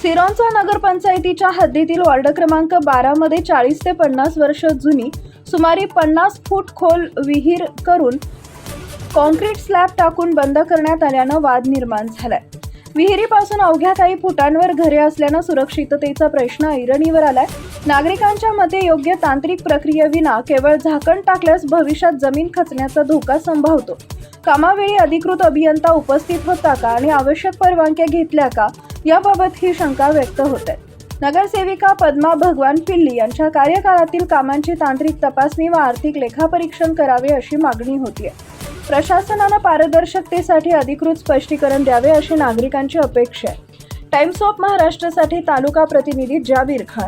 सिरोंचा नगरपंचायतीच्या हद्दीतील वॉर्ड क्रमांक 12 मध्ये 40 ते 50 वर्ष जुनी सुमारे 50 फूट खोल विहीर करून कॉन्क्रीट स्लॅब टाकून बंद करण्यात आल्यानं वाद निर्माण झालाय। विहिरीपासून अवघ्या काही फुटांवर घरे असल्यानं सुरक्षिततेचा प्रश्न ऐरणीवर आलाय। नागरिकांच्या मते योग्य तांत्रिक प्रक्रियेविना केवळ झाकण टाकल्यास भविष्यात जमीन खचण्याचा धोका संभावतो। कामावेळी अधिकृत अभियंता उपस्थित होता का आणि आवश्यक परवानग्या घेतल्या का याबाबत ही शंका व्यक्त होत आहे। नगरसेविका पद्मा भगवान पिल्ली यांच्या कार्यकाळातील कामांची तांत्रिक तपासणी व आर्थिक लेखापरीक्षण करावे अशी मागणी होती। प्रशासनाने पारदर्शकतेसाठी अधिकृत स्पष्टीकरण द्यावे अशी नागरिकांची अपेक्षा आहे। टाइम्स ऑफ महाराष्ट्रसाठी तालुका प्रतिनिधी जाबीर खान।